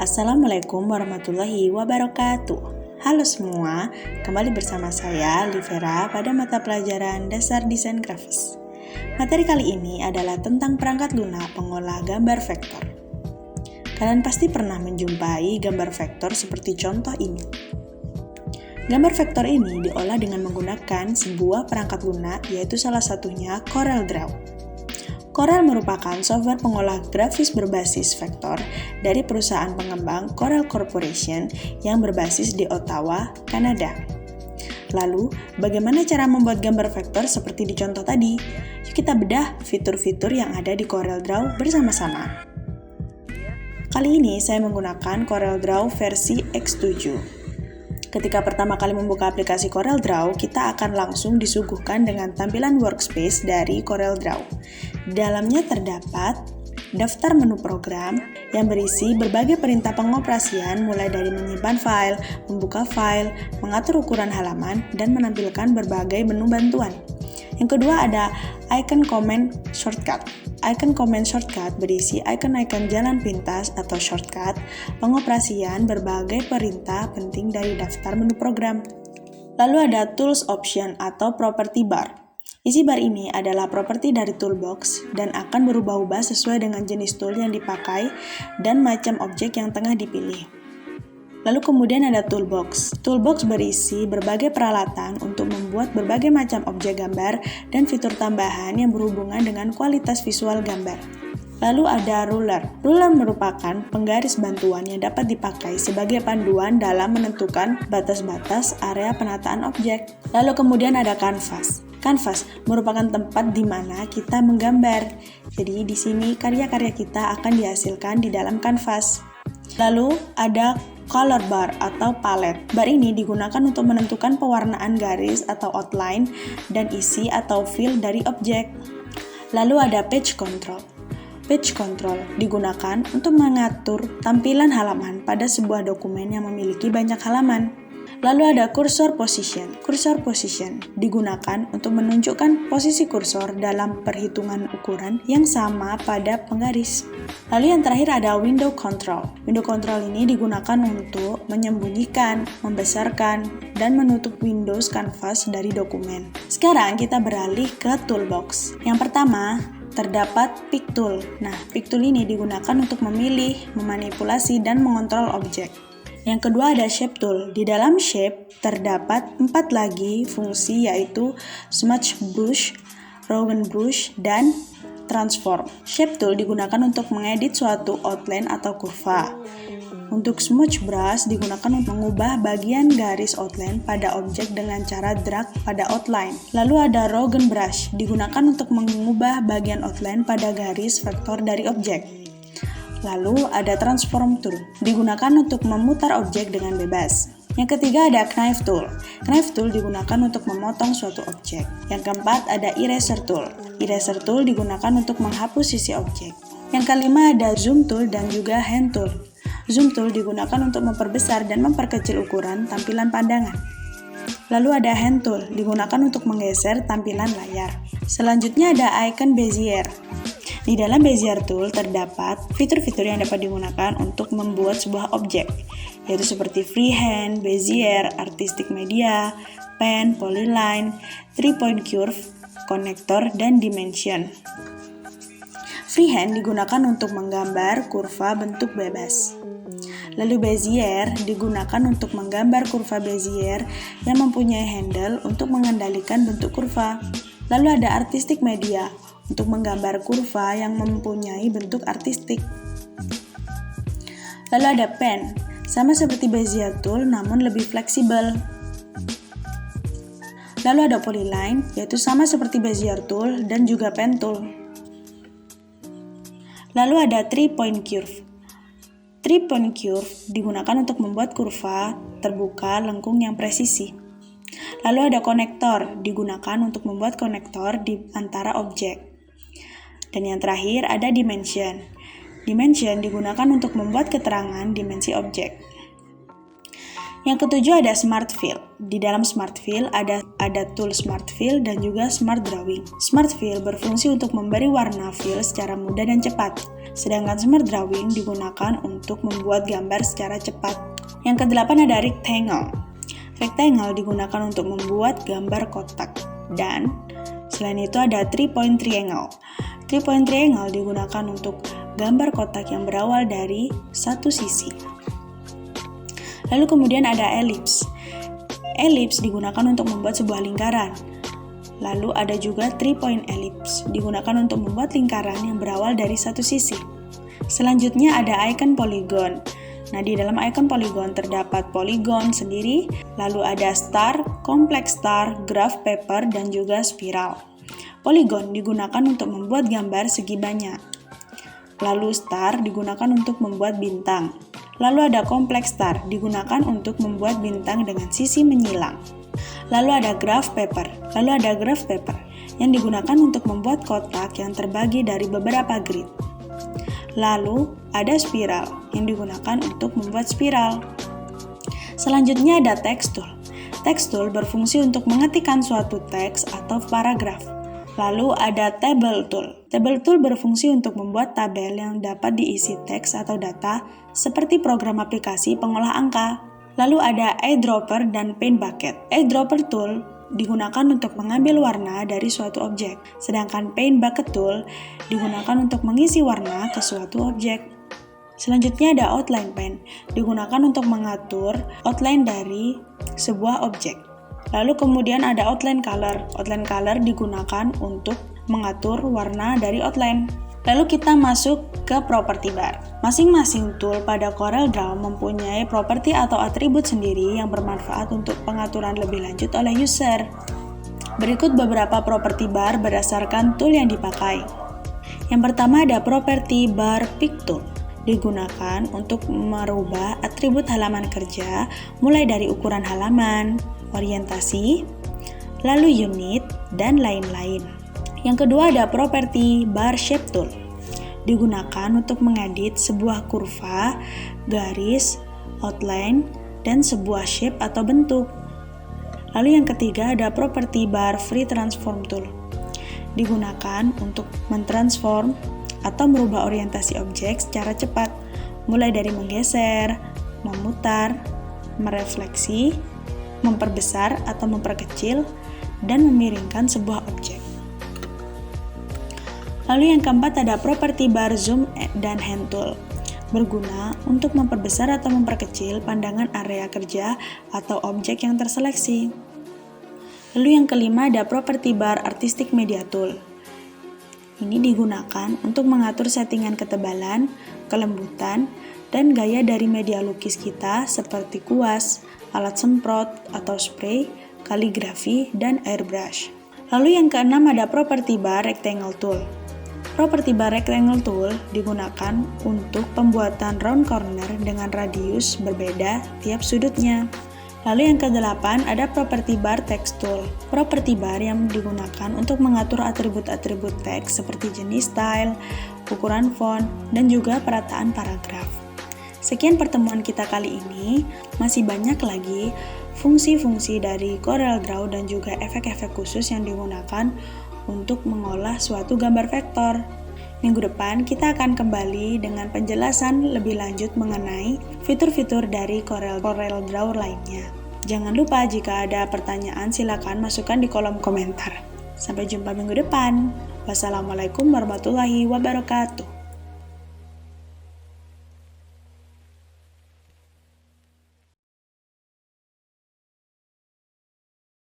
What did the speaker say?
Assalamualaikum warahmatullahi wabarakatuh. Halo semua, kembali bersama saya Livera pada mata pelajaran Dasar Desain Grafis. Materi kali ini adalah tentang perangkat lunak pengolah gambar vektor. Kalian pasti pernah menjumpai gambar vektor seperti contoh ini. Gambar vektor ini diolah dengan menggunakan sebuah perangkat lunak, yaitu salah satunya CorelDRAW. Corel merupakan software pengolah grafis berbasis vektor dari perusahaan pengembang Corel Corporation yang berbasis di Ottawa, Kanada. Lalu, bagaimana cara membuat gambar vektor seperti di contoh tadi? Yuk kita bedah fitur-fitur yang ada di CorelDRAW bersama-sama. Kali ini saya menggunakan CorelDRAW versi X7. Ketika pertama kali membuka aplikasi CorelDRAW, kita akan langsung disuguhkan dengan tampilan workspace dari CorelDRAW. Di dalamnya terdapat daftar menu program yang berisi berbagai perintah pengoperasian mulai dari menyimpan file, membuka file, mengatur ukuran halaman, dan menampilkan berbagai menu bantuan. Yang kedua ada icon command shortcut. Icon command shortcut berisi icon-icon jalan pintas atau shortcut pengoperasian berbagai perintah penting dari daftar menu program. Lalu ada tools option atau property bar. Isi bar ini adalah properti dari toolbox dan akan berubah-ubah sesuai dengan jenis tool yang dipakai dan macam objek yang tengah dipilih. Lalu kemudian ada toolbox. Toolbox berisi berbagai peralatan untuk membuat berbagai macam objek gambar dan fitur tambahan yang berhubungan dengan kualitas visual gambar. Lalu ada ruler. Ruler merupakan penggaris bantuan yang dapat dipakai sebagai panduan dalam menentukan batas-batas area penataan objek. Lalu kemudian ada canvas. Canvas merupakan tempat di mana kita menggambar. Jadi di sini karya-karya kita akan dihasilkan di dalam canvas. Lalu ada color bar atau palet. Bar ini digunakan untuk menentukan pewarnaan garis atau outline dan isi atau fill dari objek. Lalu ada page control. Page control digunakan untuk mengatur tampilan halaman pada sebuah dokumen yang memiliki banyak halaman. Lalu ada cursor position. Cursor position digunakan untuk menunjukkan posisi kursor dalam perhitungan ukuran yang sama pada penggaris. Lalu yang terakhir ada window control. Window control ini digunakan untuk menyembunyikan, membesarkan, dan menutup windows canvas dari dokumen. Sekarang kita beralih ke toolbox. Yang pertama, terdapat pick tool. Nah, pick tool ini digunakan untuk memilih, memanipulasi, dan mengontrol objek. Yang kedua ada shape tool. Di dalam shape terdapat 4 lagi fungsi, yaitu smudge brush, roughen brush, dan transform. Shape tool digunakan untuk mengedit suatu outline atau kurva. Untuk smudge brush digunakan untuk mengubah bagian garis outline pada objek dengan cara drag pada outline. Lalu ada roughen brush, digunakan untuk mengubah bagian outline pada garis vektor dari objek. Lalu ada transform tool, digunakan untuk memutar objek dengan bebas. Yang ketiga ada knife tool. Knife tool digunakan untuk memotong suatu objek. Yang keempat ada eraser tool. Eraser tool digunakan untuk menghapus sisi objek. Yang kelima ada zoom tool dan juga hand tool. Zoom tool digunakan untuk memperbesar dan memperkecil ukuran tampilan pandangan. Lalu ada hand tool, digunakan untuk menggeser tampilan layar. Selanjutnya ada icon Bezier. Di dalam Bezier tool terdapat fitur-fitur yang dapat digunakan untuk membuat sebuah objek, yaitu seperti freehand, Bezier, artistic media, pen, polyline, 3-point curve, konektor, dan dimension. Freehand digunakan untuk menggambar kurva bentuk bebas. Lalu Bezier digunakan untuk menggambar kurva Bezier yang mempunyai handle untuk mengendalikan bentuk kurva. Lalu ada artistic media untuk menggambar kurva yang mempunyai bentuk artistik. Lalu ada pen, sama seperti Bezier tool namun lebih fleksibel. Lalu ada polyline, yaitu sama seperti Bezier tool dan juga pen tool. Lalu ada 3-point curve. 3-point curve digunakan untuk membuat kurva terbuka lengkung yang presisi. Lalu ada konektor, digunakan untuk membuat konektor di antara objek. Dan yang terakhir ada dimension. Dimension digunakan untuk membuat keterangan dimensi objek. Yang ketujuh ada Smart Fill. Di dalam Smart Fill ada tool Smart Fill dan juga Smart Drawing. Smart Fill berfungsi untuk memberi warna fill secara mudah dan cepat. Sedangkan Smart Drawing digunakan untuk membuat gambar secara cepat. Yang kedelapan ada Rectangle. Rectangle digunakan untuk membuat gambar kotak. Dan selain itu ada 3-point triangle. 3-point triangle digunakan untuk gambar kotak yang berawal dari satu sisi. Lalu kemudian ada ellipse. Ellipse digunakan untuk membuat sebuah lingkaran. Lalu ada juga 3-point ellipse, digunakan untuk membuat lingkaran yang berawal dari satu sisi. Selanjutnya ada icon polygon. Nah, di dalam icon polygon terdapat polygon sendiri, lalu ada star, complex star, graph paper, dan juga spiral. Polygon digunakan untuk membuat gambar segi banyak. Lalu star digunakan untuk membuat bintang. Lalu ada complex star, digunakan untuk membuat bintang dengan sisi menyilang. Lalu ada graph paper. Yang digunakan untuk membuat kotak yang terbagi dari beberapa grid. Lalu ada spiral, yang digunakan untuk membuat spiral. Selanjutnya ada text tool. Text tool berfungsi untuk mengetikkan suatu teks atau paragraf. Lalu ada table tool. Table tool berfungsi untuk membuat tabel yang dapat diisi teks atau data seperti program aplikasi pengolah angka. Lalu ada eyedropper dan paint bucket. Eyedropper tool digunakan untuk mengambil warna dari suatu objek, sedangkan paint bucket tool digunakan untuk mengisi warna ke suatu objek. Selanjutnya ada outline pen, digunakan untuk mengatur outline dari sebuah objek. Lalu kemudian ada outline color. Outline color digunakan untuk mengatur warna dari outline. Lalu kita masuk ke property bar. Masing-masing tool pada CorelDRAW mempunyai properti atau atribut sendiri yang bermanfaat untuk pengaturan lebih lanjut oleh user. Berikut beberapa property bar berdasarkan tool yang dipakai. Yang pertama ada property bar pick tool. Digunakan untuk merubah atribut halaman kerja mulai dari ukuran halaman, orientasi, lalu unit, dan lain-lain. Yang kedua ada property bar shape tool. Digunakan untuk mengedit sebuah kurva, garis, outline, dan sebuah shape atau bentuk. Lalu yang ketiga ada property bar free transform tool. Digunakan untuk mentransform atau merubah orientasi objek secara cepat, mulai dari menggeser, memutar, merefleksi, memperbesar atau memperkecil, dan memiringkan sebuah objek. Lalu yang keempat ada property bar zoom dan hand tool. Berguna untuk memperbesar atau memperkecil pandangan area kerja atau objek yang terseleksi. Lalu yang kelima ada property bar artistic media tool. Ini digunakan untuk mengatur settingan ketebalan, kelembutan, dan gaya dari media lukis kita seperti kuas, alat semprot atau spray, kaligrafi, dan airbrush. Lalu yang keenam ada property bar rectangle tool. Property bar rectangle tool digunakan untuk pembuatan round corner dengan radius berbeda tiap sudutnya. Lalu yang kedelapan ada property bar text tool. Property bar yang digunakan untuk mengatur atribut-atribut teks seperti jenis style, ukuran font, dan juga perataan paragraf. Sekian pertemuan kita kali ini, masih banyak lagi fungsi-fungsi dari CorelDRAW dan juga efek-efek khusus yang digunakan untuk mengolah suatu gambar vektor. Minggu depan kita akan kembali dengan penjelasan lebih lanjut mengenai fitur-fitur dari CorelDRAW lainnya. Jangan lupa jika ada pertanyaan silakan masukkan di kolom komentar. Sampai jumpa minggu depan. Wassalamualaikum warahmatullahi wabarakatuh.